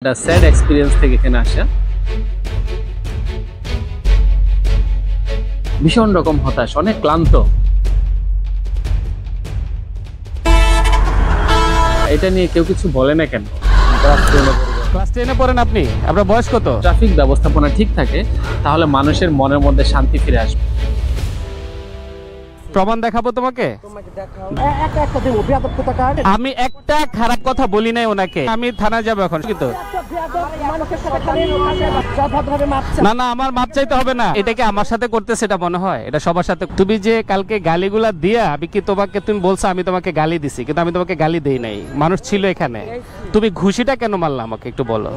একটা sad experience থেকে এখানে আসা, ভীষণ রকম হতাশ, অনেক ক্লান্ত। এটা নিয়ে কেউ কিছু বলে না কেন? ক্লাস 10 এ পড়েন আপনি? আপনার বয়স কত? ট্রাফিক ব্যবস্থাপনা ঠিক থাকে তাহলে মানুষের মনের মধ্যে শান্তি ফিরে আসবে। প্রমাণ দেখাবো তোমাকে। আমি একটা খারাপ কথা বলি নাই ওনাকে। আমি থানায় যাবো এখন। না না, আমার মাপ চাইতে হবে না। এটাকে আমার সাথে করতে সেটা মনে হয় এটা সবার সাথে। তুমি যে কালকে গালিগুলা দিয়া আমি কি তোমাকে, তুমি বলছো আমি তোমাকে গালি দিছি, কিন্তু আমি তোমাকে গালি দেই নাই। মানুষ ছিল এখানে। তুমি ঘুষিটা কেন মারলা আমাকে একটু বলো।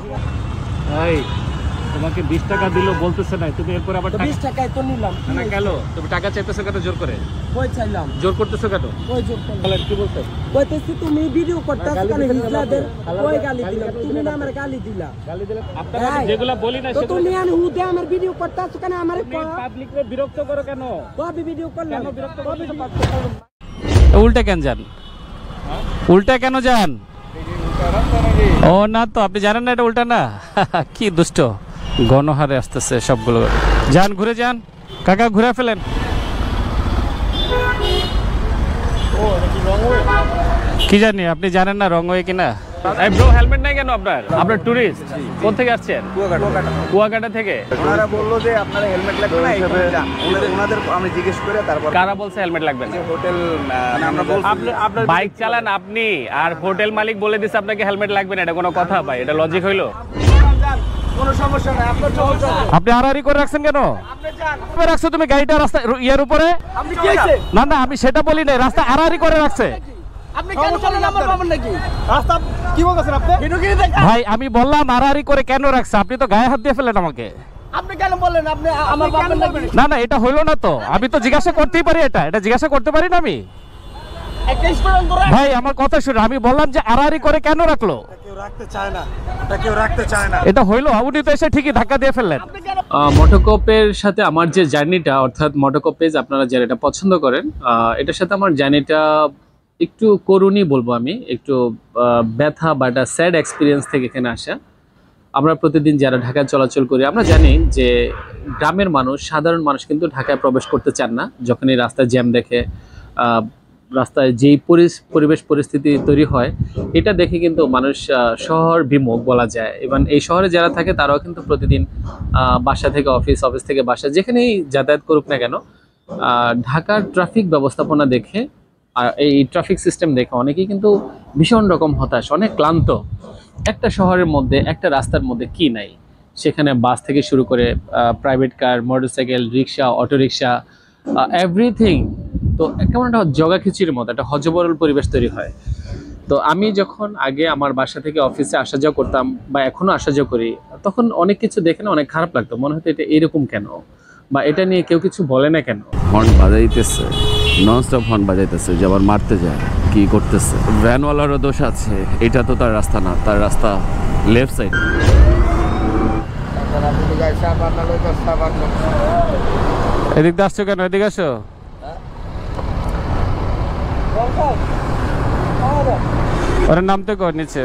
তোমাকে 20 টাকা দিল বলতেছে না, তুমি এরপর আবার 20 টাকায় তো নিলাম না কেন? তুমি টাকা চাইতেছো কেন জোর করে? কই চাইলাম? জোর করতেছো কেন? কই জোর করলাম? বলেন কি বলতে? কইতেছি তুমি ভিডিও করতেছ কেন? হিজলাদের কই গালি দিলা? তুমি না আমার গালি দিলা। গালি দিলে আপনারা যেগুলা বলি না তো তুমি আন হুদে আমার ভিডিও করতেছ কেন? আমারে পাবলিকরে বিরক্ত করো কেন? কবি ভিডিও করলাম কেন? বিরক্ত কবি উল্টা কেন যান? উল্টা কেন যান? ও না তো, আপনি জানেন না এটা উল্টা না? কি দুষ্ট গণহারে আসতেছে সবগুলো। যান, ঘুরে যান কাকা, ঘুরে ফেলেন। কি জানি, আপনি জানেন না রং হয়ে কিনা? ব্রো, হেলমেট নাই কেন আপনার? আপনার টুরিস্ট কোথা থেকে আসছেন? কুয়াকাটা থেকে। ওনারা বললো যে আপনারা হেলমেট লাগবে না, ওনাদের আমি জিজ্ঞেস করে তারপর। কারা বলছে হেলমেট লাগবে না? হোটেল আমরা বলছি আপনার বাইক চালান আপনি, আর হোটেল মালিক বলে দিচ্ছে আপনাকে হেলমেট লাগবে না। এটা কোনো কথা ভাই? এটা লজিক হইলো? কোনো সমস্যা নাই, আপনার চলছে। আপনি আড়াআড়ি করে রাখছেন কেন? আপনি রাখছো তুমি গাড়িটা রাস্তা ইয়ার উপরে? আপনি কি হইছে? না না, আমি সেটা বলি না, রাস্তা আড়াআড়ি করে রাখছে। আপনি কেন চলেন নাম্বার পাবেন নাকি? রাস্তা কি বলতেছেন আপনি? ভিডিওগিরি দেখা। ভাই আমি বললাম আড়াআড়ি করে কেন রাখছে, আপনি তো গায়ে হাত দিয়ে ফেলেন আমাকে। আপনি কেন বললেন আপনি আমার পাবেন নাকি? না না, এটা হইলো না তো। আমি তো জিজ্ঞাসা করতেই পারি, এটা জিজ্ঞাসা করতে পারি না আমি? একটা স্টুডেন্ট ধরে ভাই আমার কথা শুনে, আমি বললাম যে আড়াআড়ি করে কেন রাখলো? কেউ রাখতে চায় না, এটা কেউ রাখতে চায় না। এটা হইলো? উনি তো এসে ঠিকই ধাক্কা দিয়ে ফেললেন। মোটোকপের সাথে আমার যে জার্নিটা, অর্থাৎ মোটোকপ পেজ আপনারা যারা এটা পছন্দ করেন, এটার সাথে আমার জার্নিটা একটু করুণই বলবো আমি, একটু ব্যথা বা একটা স্যাড এক্সপিরিয়েন্স থেকে এখানে আসা। আমরা প্রতিদিন যারা ঢাকায় চলাচল করি আমরা জানি যে গ্রামের মানুষ, সাধারণ মানুষ কিন্তু ঢাকায় প্রবেশ করতে চান না। যখনই রাস্তায় জ্যাম দেখে, রাস্তায় যেই পরিবেশ পরিস্থিতি তৈরি হয়, এটা দেখে কিন্তু মানুষ শহর বিমুখ বলা যায়। এবং এই শহরে যারা থাকে তারাও কিন্তু প্রতিদিন বাসা থেকে অফিস, অফিস থেকে বাসা, যেখানেই যাতায়াত করুক না কেন, ঢাকার ট্রাফিক ব্যবস্থাপনা দেখে আর এই ট্রাফিক সিস্টেম দেখে অনেকেই কিন্তু ভীষণ রকম হতাশ, অনেক ক্লান্ত। একটা শহরের মধ্যে, একটা রাস্তার মধ্যে কি নাই? সেখানে বাস থেকে শুরু করে প্রাইভেট কার, মোটরসাইকেল, রিক্সা, অটোরিক্সা, এভরিথিং। তো কেমন একটা জগা খিচুড়ির মতো একটা হজবরল পরিবেশ তৈরি হয়। তো আমি যখন আগে আমার বাসা থেকে অফিসে আসা যাওয়া করতাম বা এখনো আসা যাওয়া করি, তখন অনেক কিছু দেখে না অনেক খারাপ লাগতো। মনে হতো এটা এরকম কেন, বা এটা নিয়ে কেউ কিছু বলে না কেন? হর্ন বাজাইতেছে, ননস্টপ হর্ন বাজাইতেছে, যে আবার মারতে যায়, কি করতেছে? ভ্যানওয়ালারও দোষ আছে, এটা তো তার রাস্তা না, তার রাস্তা লেফট সাইড। এদিক দিয়ে আসছো কেন? এদিকে আসো। ওর নাম তো কর নিচে।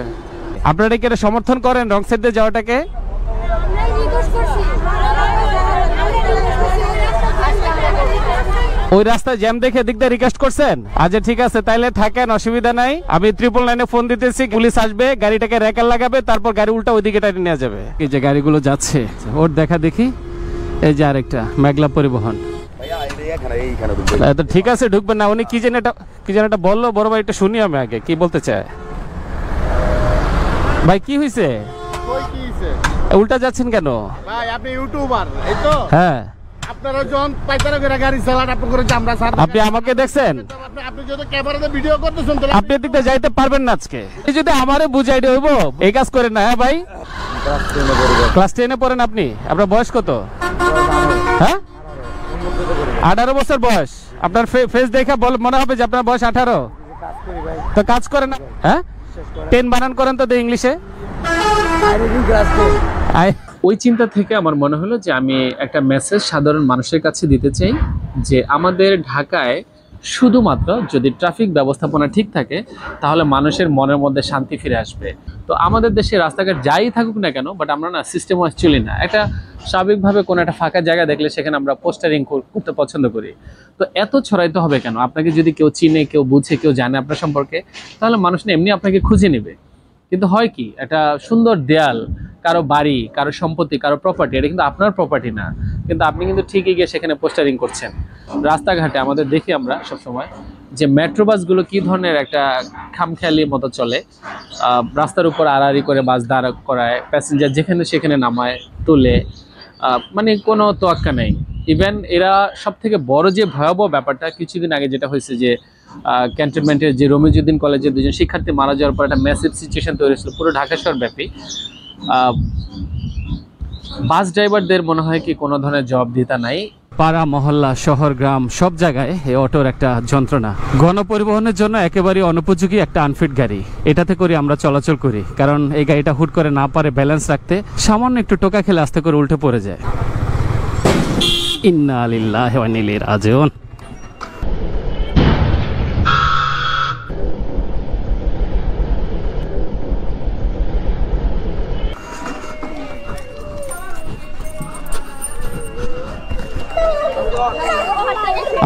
আপনারা কি এটা সমর্থন করেন রং সাইড দিয়ে যাওয়াটাকে? ওই রাস্তায় জ্যাম দেখে এদিক দিয়ে রিকোয়েস্ট করছেন? আচ্ছা ঠিক আছে, তাইলে থাকেন, অসুবিধা নাই। আমি 999 ফোন দিতেছি, পুলিশ আসবে, গাড়িটাকে র্যাকার লাগাবে, তারপর গাড়ি উল্টা ওইদিকে টাইনে নিয়ে যাবে। এই যে গাড়িগুলো যাচ্ছে, ওর দেখা দেখি। এই যে আরেকটা মেঘলা পরিবহন। তো ঠিক আছে, ঢুকবেন না। উনি কি যেন একটা বললো, বড় ভাই, এটা শুনি আমি আগে কি বলতে চায়। ভাই কি হয়েছে? উল্টা যাচ্ছেন কেন ভাই? আপনি ইউটিউবার, এই তো? হ্যাঁ। আপনারা যখন পাইতারা করে গাড়ি চালান, আপনি করে আমরা স্যার, আপনি আমাকে দেখছেন? আপনি যদি ক্যামেরাতে ভিডিও করতেছেন তাহলে আপনি এদিকে যাইতে পারবেন না আজকে। এই যদি আমারে বুঝাই হইব, এই কাজ করেন না। হ্যাঁ ভাই, ক্লাস 10 এ পড়েন আপনি? আপনার বয়স কত? হ্যাঁ, 18 বছর বয়স। আপনার ফেস দেখে মনে হবে যে আপনার বয়স 18। তো কাজ করেন না? হ্যাঁ, 10 বানান করেন তো ইংলিশে। ওই চিন্তা থেকে আমার মনে হলো যে আমি একটা মেসেজ সাধারণ মানুষের কাছে দিতে চাই যে আমাদের ঢাকায় শুধুমাত্র যদি ট্রাফিক ব্যবস্থাপনা ঠিক থাকে তাহলে মানুষের মনের মধ্যে শান্তি ফিরে আসবে। তো আমাদের দেশে রাস্তাঘাট যাই থাকুক না কেন, বাট আমরা না সিস্টেম ওয়াইজ চলি না। একটা স্বাভাবিকভাবে কোনো একটা ফাঁকা জায়গা দেখলে সেখানে আমরা পোস্টারিং করতে পছন্দ করি। তো এত ছড়াইতে হবে কেন? আপনাকে যদি কেউ চিনে, কেউ বুঝে, কেউ জানে আপনার সম্পর্কে, তাহলে মানুষ না এমনি আপনাকে খুঁজে নেবে। কিন্তু হয় কি, একটা সুন্দর দেয়াল, কারো বাড়ি, কারো সম্পত্তি, কারো প্রপার্টি, এটা কিন্তু আপনার প্রপার্টি না, কিন্তু আপনি কিন্তু ঠিকই গিয়ে সেখানে পোস্টারিং করছেন। রাস্তাঘাটে আমাদের দেখি আমরা সবসময় যে মেট্রো বাসগুলো কী ধরনের একটা খামখেয়ালির মতো চলে। রাস্তার উপর আড়াআড়ি করে বাস দাঁড় করায়, প্যাসেঞ্জার যেখানে সেখানে নামায়, তুলে, মানে কোনো তোয়াক্কা নেই। ইভেন এরা সব থেকে বড় যে ভয়াবহ ব্যাপারটা, কিছুদিন আগে যেটা হয়েছে যে ক্যান্টনমেন্টের যে রমিজউদ্দিন কলেজের দুজন শিক্ষার্থী মারা যাওয়ার পর একটা ম্যাসিভ সিচুয়েশন তৈরি হয়েছিল পুরো ঢাকা শহরব্যাপী। বাস ড্রাইভারদের মনে হয় কি কোনো ধরনের জবাবদিহিতা নাই। পাড়া মহল্লা, শহর গ্রাম সব জায়গায় এই অটোর একটা যন্ত্রণা। গণপরিবহনের জন্য একেবারে অনুপযোগী একটা আনফিট গাড়ি। এটাতে করে আমরা চলাচল করি, কারণ এই গাড়িটা হুট করে না পারে ব্যালেন্স রাখতে, সামান্য একটু টোকা খেলে আস্তে করে উল্টে পড়ে যায়। ইন্না লিল্লাহি ওয়া ইন্না ইলাইহি রাজিউন।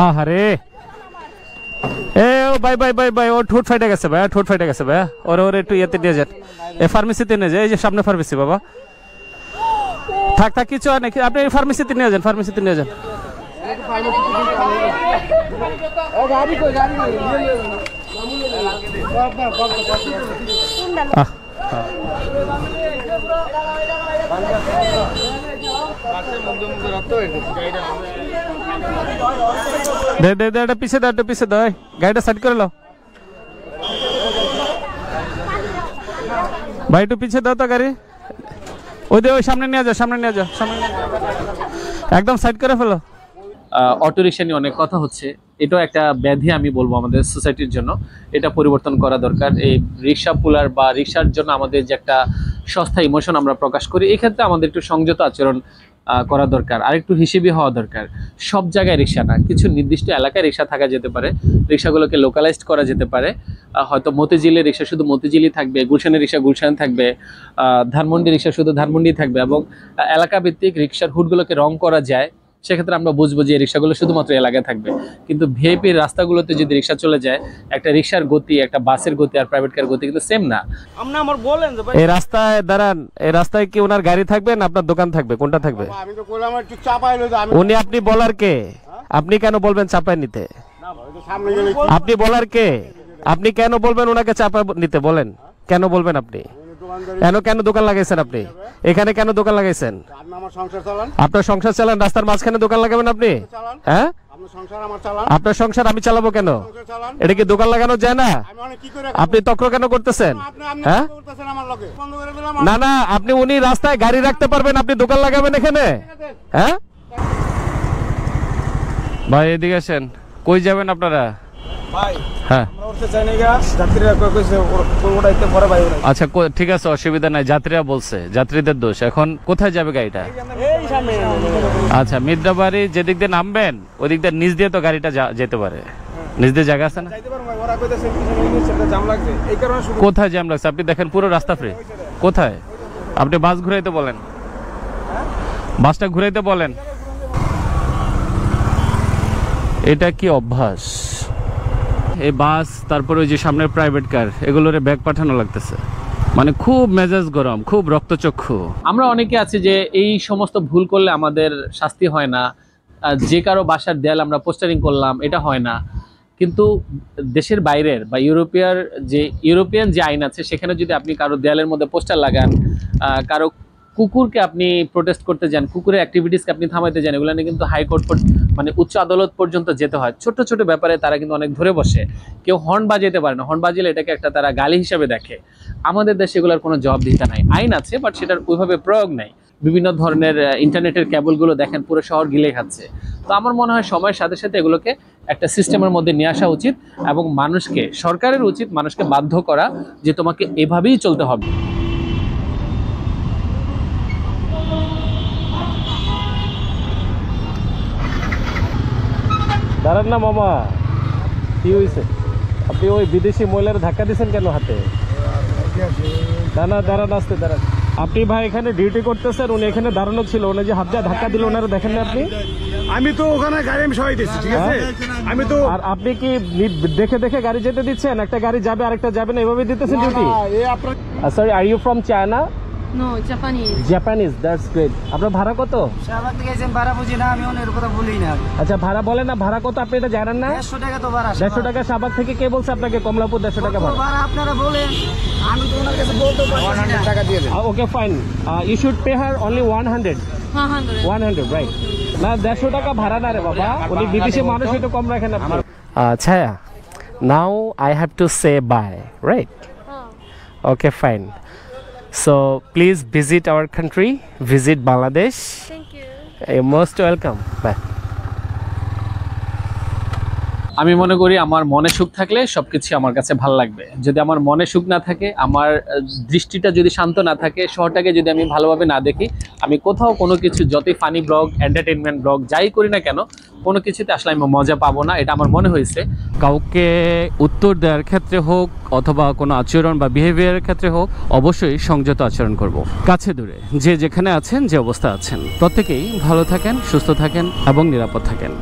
আহারে এ ও ভাই ভাই ভাই ভাই, ও ঠোঁট ফাইটে গেছে ভাই, ঠোঁট ফাইটে গেছে ভাই। ওরে একটু ইয়েতে নিয়ে যান, এ ফার্মেসিতে নিয়ে যায়, এই যে সামনে ফার্মেসি বাবা। থাক থাক, কিছু হয় নাকি, আপনি ফার্মেসিতে নিয়ে যান, ফার্মেসিতে নিয়ে যান। পিছিয়ে দাও, একটু পিছিয়ে দাও, গাড়িটা সাইড করে লো ভাই, একটু পিছিয়ে দাও তো গাড়ি। ওই সামনে নিয়ে যাও, সামনে নিয়ে যাও, সামনে একদম সাইড করে ফেলো। অটোরিকশা নিয়ে অনেক কথা হচ্ছে, এটাও একটা ব্যাধি আমি বলবো আমাদের সোসাইটির জন্য। এটা পরিবর্তন করা দরকার। এই রিক্সা পুলার বা রিক্সার জন্য আমাদের যে একটা সস্তা ইমোশন আমরা প্রকাশ করি, এক্ষেত্রে আমাদের একটু সংযত আচরণ করা দরকার, আর একটু হিসেবি হওয়া দরকার। সব জায়গায় রিক্সা না, কিছু নির্দিষ্ট এলাকায় রিক্সা থাকা যেতে পারে, রিক্সাগুলোকে লোকালাইজড করা যেতে পারে। হয়তো মতিঝিলের রিক্সা শুধু মতিঝিলই থাকবে, গুলশানের রিক্সা গুলশান থাকবে, ধানমন্ডি রিক্সা শুধু ধানমন্ডি থাকবে, এবং এলাকা ভিত্তিক রিক্সার হুডগুলোকে রং করা যায়। সেক্ষেত্রে আমরা বুঝবো যে রিক্সাগুলো শুধুমাত্র এলাকায় থাকবে। কিন্তু ভিআইপির রাস্তাগুলোতে যদি রিক্সা চলে যায়, একটা রিক্সার গতি, একটা বাসের গতি আর প্রাইভেট কার গতি কিন্তু সেম না। আপনি আমার বলেন যে ভাই এই রাস্তায় দাঁড়ান, এই রাস্তায় কি ওনার গাড়ি থাকবে না আপনার দোকান থাকবে, কোনটা থাকবে? আমি তো কইলাম একটু চাপাইলো, আমি উনি আপনি বলার কে? আপনি কেন বলবেন চাপায় নিতে? না ভাই, তো সামনে গেলে আপনি বলার কে? আপনি কেন বলবেন ওনাকে চাপায় নিতে? বলেন কেন বলবেন আপনি? কেন দোকান লাগাইছেন আপনি এখানে? কেন দোকান লাগাইছেন? আপনি আমার সংসার চালান, আপনার সংসার চালান, রাস্তার মাঝখানে দোকান লাগাবেন আপনি? হ্যাঁ, আপনার সংসার আমার চালান, আপনার সংসার আমি চালাবো কেন? সংসার চালান, এটা কি দোকান লাগানো যায় না? আমি অনেক কি করে আপনি তক্র কেন করতেছেন? আপনি হ্যাঁ, করতেছেন আমার লগে, বন্ধ করে দিলাম। না না, আপনি উনি রাস্তায় গাড়ি রাখতে পারবেন, আপনি দোকান লাগাবেন এখানে? হ্যাঁ ভাই, এদিকে আসেন। কই যাবেন আপনারা? ভাই হ্যাঁ, আমরা উঠতে চাই না, যাত্রীরা কইছে ওটাইতে পরে ভাই ওরা আচ্ছা ঠিক আছে, অসুবিধা নাই, যাত্রীরা বলছে, যাত্রীদের দোষ। এখন কোথায় যাবে গাড়িটা? এই সামনে। আচ্ছা, মিদ্রাবাড়ি যেদিক দিয়ে নামবেন ওদিক দিয়ে নিচ দিয়ে তো গাড়িটা যেতে পারে, নিচ দিয়ে জায়গা আছে না? যাইতে পারো ভাই, ওরা কইতাছে পিছনে নিচে জাম লাগছে, এই কারণে শুধু। কোথায় জ্যাম লাগছে? আপনি দেখেন পুরো রাস্তা ফ্রি। কোথায়? আপনি বাস ঘুরাইতে বলেন, বাসটা ঘুরাইতে বলেন। এটা কি অভ্যাস? এই বাস, তারপরে ওই যে সামনের প্রাইভেট কার, এগুলোরে ব্যাগ পাঠানো লাগতেছে, মানে খুব মেজাজ গরম, খুব রক্তচক্ষু। আমরা অনেকে আছি যে এই সমস্ত ভুল করলে আমাদের শাস্তি হয় না, যে কারো বাসার দেয়াল আমরা পোস্টারিং করলাম এটা হয় না। কিন্তু দেশের বাইরের বা ইউরোপিয়ান যে আইন আছে, সেখানে যদি আপনি কারো দেয়ালের মধ্যে পোস্টার লাগান, কারো কুকুরকে আপনি প্রোটেস্ট করতে যান, কুকুরের অ্যাক্টিভিটিসকে আপনি থামাইতে যান, এগুলো নিয়ে কিন্তু হাইকোর্ট মানে উচ্চ আদালত পর্যন্ত যেতে হয়। ছোট ছোট ব্যাপারে তারা কিন্তু অনেক ধরে বসে। কেউ হর্ন বাজাইতে পারে না, হর্ন বাজিলে এটাকে একটা তারা গালি হিসাবে দেখে। আমাদের দেশে এগুলোর কোনো জবাবদিহিতা নাই। আইন আছে, বাট সেটার ওইভাবে প্রয়োগ নাই। বিভিন্ন ধরনের ইন্টারনেটের কেবলগুলো দেখেন পুরো শহর গিলে খাচ্ছে। তো আমার মনে হয় সময়ের সাথে সাথে এগুলোকে একটা সিস্টেমের মধ্যে নিয়ে আসা উচিত, এবং মানুষকে, সরকারের উচিত মানুষকে বাধ্য করা যে তোমাকে এভাবেই চলতে হবে। দাঁড়ান না মামা, কি হয়েছে? আপনি ওই বিদেশি মহিলার ধাক্কা দিয়েছেন কেন হাতে? দাঁড়ান আসতে দাঁড়ান। আপনি ভাই এখানে ডিউটি করতেছেন, উনি এখানে দাঁড়ানো ছিল, উনি যে হাত দিয়ে ধাক্কা দিল ওনারা দেখেন না আপনি? আমি তো ওখানে গাড়ি আমি সবাই দিচ্ছি, ঠিক আছে? আমি তো আর আপনি কি দেখে দেখে গাড়ি যেতে দিচ্ছেন? একটা গাড়ি যাবে আরেকটা যাবে না, এভাবে দিতেছেন duty? Sorry, are you from China? No, Japanese. Japanese, that's great. আপনার ভাড়া কত? শাহবাগ থেকে এসে ভাড়া বুঝি না, আমি ওনের কথা বলি না। আচ্ছা ভাড়া বলেন না, ভাড়া কত আপনি এটা জানেন না? 150 টাকা তো ভাড়া। 150 টাকা শাহবাগ থেকে কে বলছে আপনাকে কমলাপুর 150 টাকা ভাড়া? ভাড়া আপনারা বলেন, আমি তো ওনার কাছে বলতে পারছি না। 100 টাকা দিয়ে দেন। Okay fine, you should pay her only 100, 100. Right? না 150 টাকা ভাড়া না রে বাবা, উনি বিদেশি মানুষ, একটু কম রাখেন আপনি। Chhaya, now I have to say bye, right? Okay fine, so please visit our country, visit Bangladesh. Thank you. You're most welcome. Bye. আমি মনে করি আমার মনে সুখ থাকলে সবকিছু আমার কাছে ভালো লাগবে। যদি আমার মনে সুখ না থাকে, আমার দৃষ্টিটা যদি শান্ত না থাকে, শহরটাকে যদি আমি ভালোভাবে না দেখি, আমি কোথাও কোনো কিছু, যতই ফানি ব্লগ, এন্টারটেইনমেন্ট ব্লগ যাই করি না কেন, কোনো কিছুতে আসলে আমি মজা পাবো না, এটা আমার মনে হয়েছে। কাউকে উত্তর দেওয়ার ক্ষেত্রে হোক অথবা কোনো আচরণ বা বিহেভিয়ারের ক্ষেত্রে হোক, অবশ্যই সংযত আচরণ করব। কাছে দূরে যে যেখানে আছেন, যে অবস্থা আছেন, প্রত্যেকেই ভালো থাকেন, সুস্থ থাকেন এবং নিরাপদ থাকেন।